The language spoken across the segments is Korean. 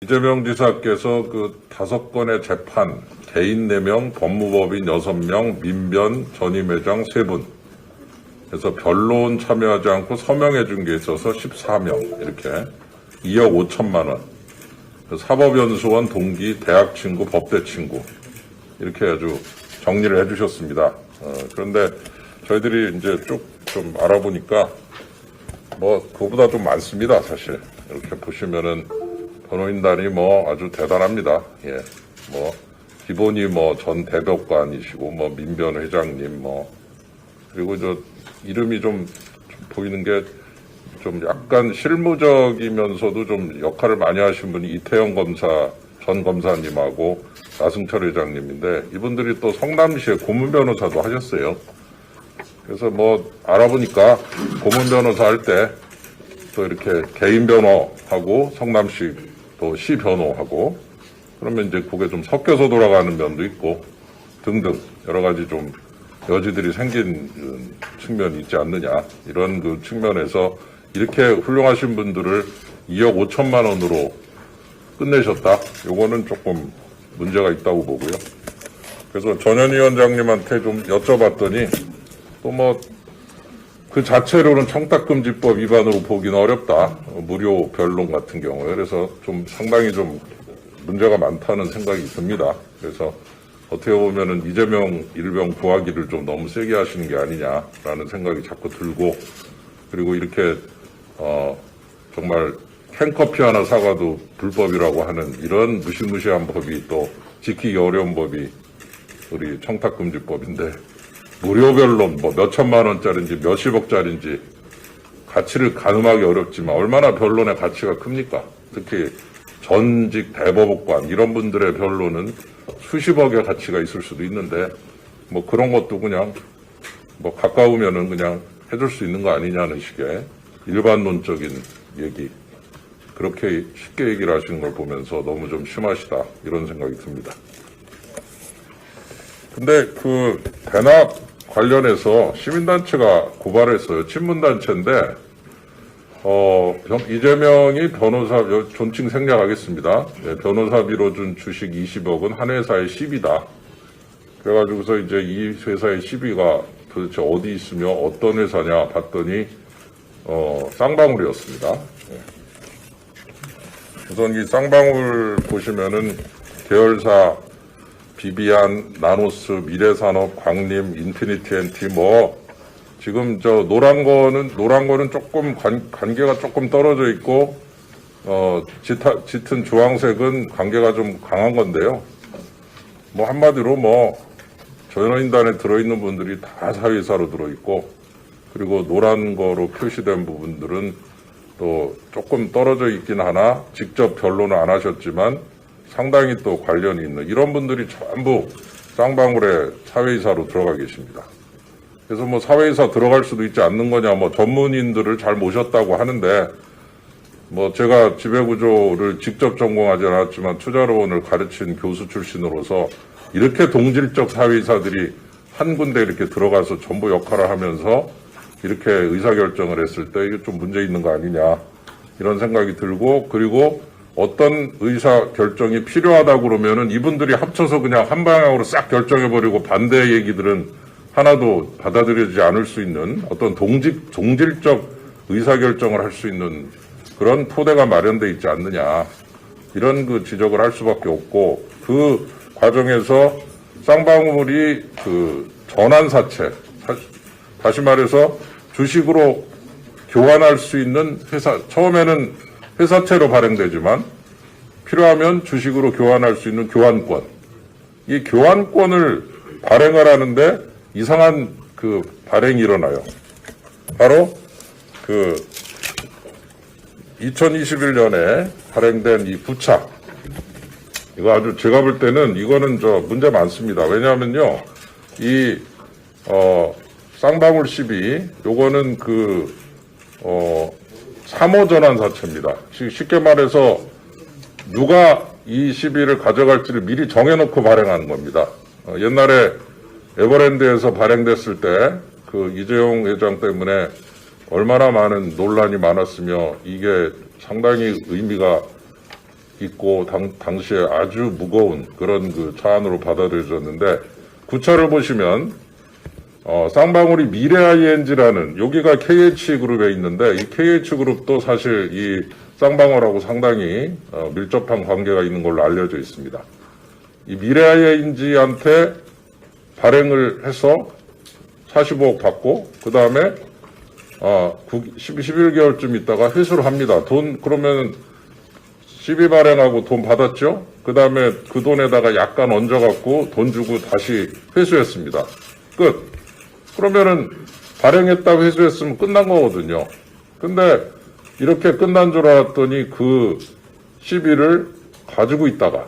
이재명 지사께서 그 5건의 재판, 개인 4명, 법무법인 6명, 민변, 전임회장 3분. 그래서 변론 참여하지 않고 서명해 준 게 있어서 14명, 이렇게 2억 5천만 원. 사법연수원 동기, 대학 친구, 법대 친구. 이렇게 아주 정리를 해 주셨습니다. 그런데 저희들이 이제 쭉 좀 알아보니까 그거보다 좀 많습니다, 사실. 이렇게 보시면은 변호인단이 아주 대단합니다. 예. 기본이 전 대법관이시고, 민변 회장님, 그리고 이름이 좀 보이는 게 좀 약간 실무적이면서도 좀 역할을 많이 하신 분이 이태영 검사, 전 검사님하고 나승철 회장님인데, 이분들이 또 성남시에 고문 변호사도 하셨어요. 그래서 알아보니까 고문 변호사 할 때 또 이렇게 개인 변호하고 성남시 또 시 변호하고 그러면 이제 그게 좀 섞여서 돌아가는 면도 있고 등등 여러 가지 좀 여지들이 생긴 측면이 있지 않느냐, 이런 그 측면에서 이렇게 훌륭하신 분들을 2억 5천만 원으로 끝내셨다. 요거는 조금 문제가 있다고 보고요. 그래서 전현 위원장님한테 좀 여쭤봤더니 또 그 자체로는 청탁금지법 위반으로 보기는 어렵다. 무료 변론 같은 경우에. 그래서 좀 상당히 좀 문제가 많다는 생각이 듭니다. 그래서 어떻게 보면은 이재명 일병 구하기를 좀 너무 세게 하시는 게 아니냐라는 생각이 자꾸 들고, 그리고 이렇게 정말 캔커피 하나 사가도 불법이라고 하는 이런 무시무시한 법이 또 지키기 어려운 법이 우리 청탁금지법인데, 무료 변론 몇천만 원짜리인지 몇십억짜리인지 가치를 가늠하기 어렵지만 얼마나 변론의 가치가 큽니까? 특히 전직 대법관 이런 분들의 변론은 수십억의 가치가 있을 수도 있는데 그런 것도 그냥 가까우면은 그냥 해줄 수 있는 거 아니냐는 식의 일반론적인 얘기, 그렇게 쉽게 얘기를 하시는 걸 보면서 너무 좀 심하시다, 이런 생각이 듭니다. 근데 그 대납 관련해서 시민단체가 고발했어요. 친문단체인데, 이재명이 변호사, 존칭 생략하겠습니다. 네, 변호사비로 준 주식 20억은 한 회사의 10이다. 그래가지고서 이제 이 회사의 10위가 도대체 어디 있으며 어떤 회사냐 봤더니, 쌍방울이었습니다. 네. 우선 이 쌍방울 보시면은 계열사 비비안, 나노스, 미래산업, 광림, 인피니티 엔티 지금 노란 거는 조금 관계가 조금 떨어져 있고 짙은 주황색은 관계가 좀 강한 건데요. 한마디로 전현인단에 들어있는 분들이 다 사회이사로 들어있고, 그리고 노란 거로 표시된 부분들은 또 조금 떨어져 있긴 하나 직접 변론을 안 하셨지만 상당히 또 관련이 있는 이런 분들이 전부 쌍방울에 사회이사로 들어가 계십니다. 그래서 사회이사 들어갈 수도 있지 않는 거냐, 전문인들을 잘 모셨다고 하는데, 제가 지배구조를 직접 전공하지 않았지만 투자론을 가르친 교수 출신으로서 이렇게 동질적 사회이사들이 한 군데 이렇게 들어가서 전부 역할을 하면서 이렇게 의사결정을 했을 때 이게 좀 문제 있는 거 아니냐, 이런 생각이 들고, 그리고 어떤 의사 결정이 필요하다고 그러면은 이분들이 합쳐서 그냥 한 방향으로 싹 결정해버리고 반대 얘기들은 하나도 받아들여지지 않을 수 있는 어떤 동질적 의사 결정을 할 수 있는 그런 토대가 마련돼 있지 않느냐, 이런 그 지적을 할 수밖에 없고, 그 과정에서 쌍방울이 그 전환사채, 다시 말해서 주식으로 교환할 수 있는 회사, 처음에는 회사채로 발행되지만 필요하면 주식으로 교환할 수 있는 교환권, 이 교환권을 발행을 하는데 이상한 그 발행이 일어나요. 바로 그 2021년에 발행된 이 부착, 이거 아주 제가 볼 때는 이거는 문제 많습니다. 왜냐하면요, 이 쌍방울 12, 요거는 3호 전환사채입니다. 쉽게 말해서 누가 이 시비를 가져갈지를 미리 정해놓고 발행하는 겁니다. 옛날에 에버랜드에서 발행됐을 때 그 이재용 회장 때문에 얼마나 많은 논란이 많았으며 이게 상당히 의미가 있고 당시에 아주 무거운 그런 그 차안으로 받아들여졌는데 구차를 보시면 쌍방울이 미래ING라는 여기가 KH그룹에 있는데 이 KH그룹도 사실 이 쌍방울하고 상당히 밀접한 관계가 있는 걸로 알려져 있습니다. 이 미래ING한테 발행을 해서 45억 받고 그 다음에 11개월쯤 있다가 회수를 합니다. 돈 그러면 12 발행하고 돈 받았죠? 그 다음에 그 돈에다가 약간 얹어갖고 돈 주고 다시 회수했습니다. 끝. 그러면은 발행했다고 회수했으면 끝난 거거든요. 근데 이렇게 끝난 줄 알았더니 그 12를 가지고 있다가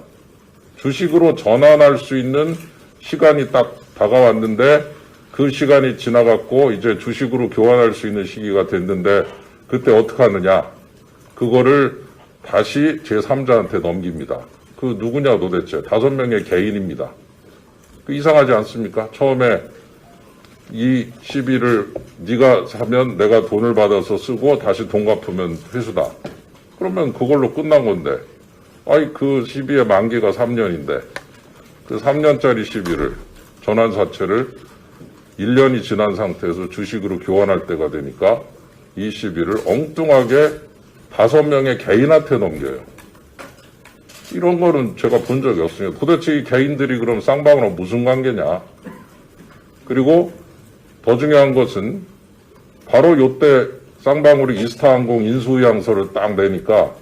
주식으로 전환할 수 있는 시간이 딱 다가왔는데 그 시간이 지나갔고 이제 주식으로 교환할 수 있는 시기가 됐는데 그때 어떻게 하느냐. 그거를 다시 제3자한테 넘깁니다. 그 누구냐 도대체 5명의 개인입니다. 그 이상하지 않습니까? 처음에 이 시비를 네가 사면 내가 돈을 받아서 쓰고 다시 돈 갚으면 회수다. 그러면 그걸로 끝난 건데 아이 그 시비의 만기가 3년인데 그 3년짜리 시비를 전환사채를 1년이 지난 상태에서 주식으로 교환할 때가 되니까 이 시비를 엉뚱하게 5명의 개인한테 넘겨요. 이런 거는 제가 본 적이 없습니다. 도대체 이 개인들이 그럼 쌍방울하고 무슨 관계냐. 그리고 더 중요한 것은 바로 요때 쌍방울이 이스타항공 인수의향서를 딱 내니까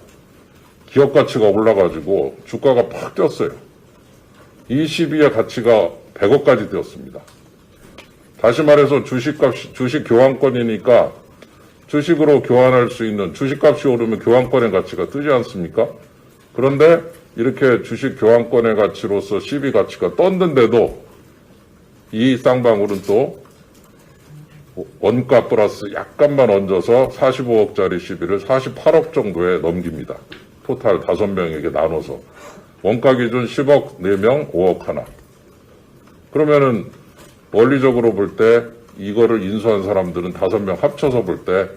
기업 가치가 올라가지고 주가가 팍 뛰었어요. 이 시비의 가치가 100억까지 뛰었습니다. 다시 말해서 주식 교환권이니까 주식으로 교환할 수 있는 주식값이 오르면 교환권의 가치가 뜨지 않습니까? 그런데 이렇게 주식 교환권의 가치로서 시비 가치가 떴는데도 이 쌍방울은 또 원가 플러스 약간만 얹어서 45억짜리 시비를 48억 정도에 넘깁니다. 토탈 5명에게 나눠서. 원가 기준 10억 4명, 5억 하나. 그러면은 원리적으로 볼 때 이거를 인수한 사람들은 5명 합쳐서 볼 때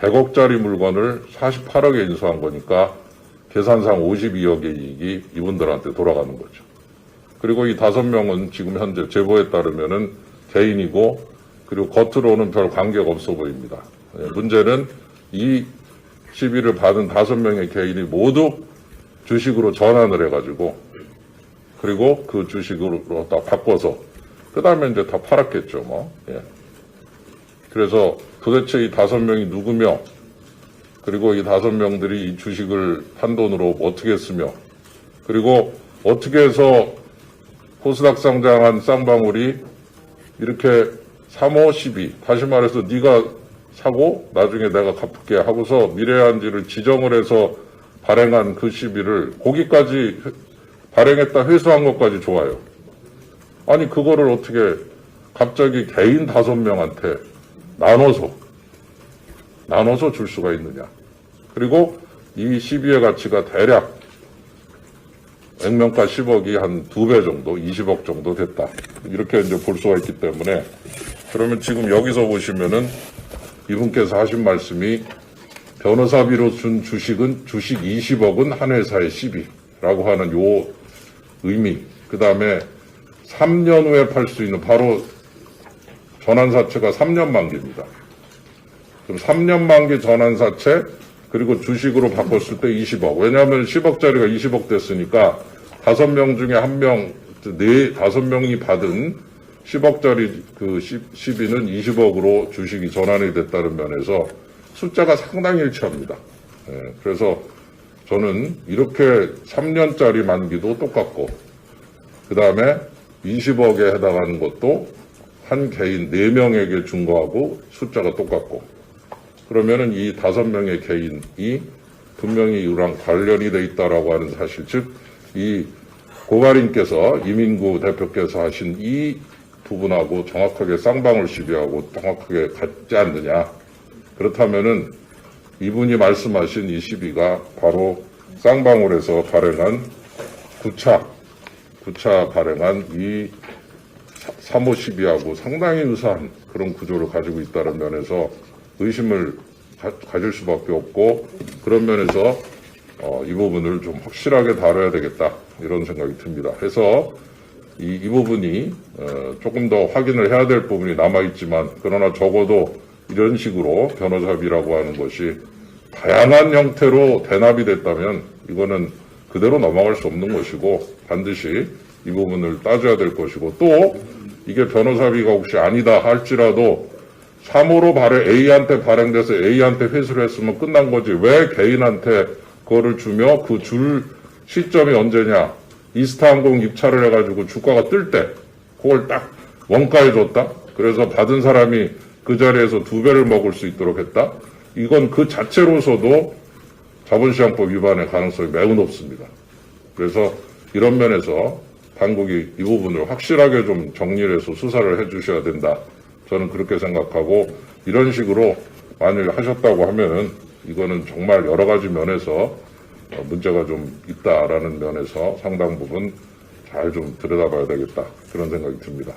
100억짜리 물건을 48억에 인수한 거니까 계산상 52억의 이익이 이분들한테 돌아가는 거죠. 그리고 이 5명은 지금 현재 제보에 따르면은 개인이고 그리고 겉으로는 별 관계가 없어 보입니다. 문제는 이 시비를 받은 5명의 개인이 모두 주식으로 전환을 해가지고 그리고 그 주식으로 다 바꿔서 그 다음에 이제 다 팔았겠죠, 뭐. 예. 그래서 도대체 이 5명이 누구며 그리고 이 5명들이 이 주식을 판 돈으로 어떻게 쓰며 그리고 어떻게 해서 코스닥 상장한 쌍방울이 이렇게 3호 시비 다시 말해서 네가 사고 나중에 내가 갚을게 하고서 미래한지를 지정을 해서 발행한 그 시비를 거기까지 발행했다 회수한 것까지 좋아요. 아니 그거를 어떻게 갑자기 개인 5명한테 나눠서 줄 수가 있느냐. 그리고 이 시비의 가치가 대략 액면가 10억이 한 2배 정도 20억 정도 됐다. 이렇게 이제 볼 수가 있기 때문에 그러면 지금 여기서 보시면은 이분께서 하신 말씀이 변호사비로 준 주식은 주식 20억은 한 회사의 시비라고 하는 요 의미. 그 다음에 3년 후에 팔 수 있는 바로 전환사채가 3년 만기입니다. 그럼 3년 만기 전환사채 그리고 주식으로 바꿨을 때 20억. 왜냐하면 10억짜리가 20억 됐으니까 5명 중에 1명, 5명이 받은 10억짜리 그 시비는 20억으로 주식이 전환이 됐다는 면에서 숫자가 상당히 일치합니다. 예, 그래서 저는 이렇게 3년짜리 만기도 똑같고 그 다음에 20억에 해당하는 것도 한 개인 4명에게 준 거하고 숫자가 똑같고 그러면은 이 5명의 개인이 분명히 이랑 관련이 돼 있다라고 하는 사실, 즉 이 고가린께서 이민구 대표께서 하신 이 부분하고 정확하게 쌍방울 시비하고 정확하게 같지 않느냐. 그렇다면은 이분이 말씀하신 이 시비가 바로 쌍방울에서 발행한 9차 발행한 이 3호 시비하고 상당히 유사한 그런 구조를 가지고 있다는 면에서 의심을 가질 수밖에 없고 그런 면에서 이 부분을 좀 확실하게 다뤄야 되겠다 이런 생각이 듭니다. 해서 이 부분이 조금 더 확인을 해야 될 부분이 남아있지만 그러나 적어도 이런 식으로 변호사비라고 하는 것이 다양한 형태로 대납이 됐다면 이거는 그대로 넘어갈 수 없는 것이고 반드시 이 부분을 따져야 될 것이고 또 이게 변호사비가 혹시 아니다 할지라도 3호로 A한테 발행돼서 A한테 회수를 했으면 끝난 거지 왜 개인한테 그거를 주며 그 줄 시점이 언제냐 이스타항공 입찰을 해가지고 주가가 뜰 때 그걸 딱 원가에 줬다 그래서 받은 사람이 그 자리에서 2배를 먹을 수 있도록 했다 이건 그 자체로서도 자본시장법 위반의 가능성이 매우 높습니다. 그래서 이런 면에서 당국이 이 부분을 확실하게 좀 정리를 해서 수사를 해 주셔야 된다. 저는 그렇게 생각하고 이런 식으로 만일 하셨다고 하면은 이거는 정말 여러 가지 면에서 문제가 좀 있다라는 면에서 상당 부분 잘 좀 들여다봐야 되겠다. 그런 생각이 듭니다.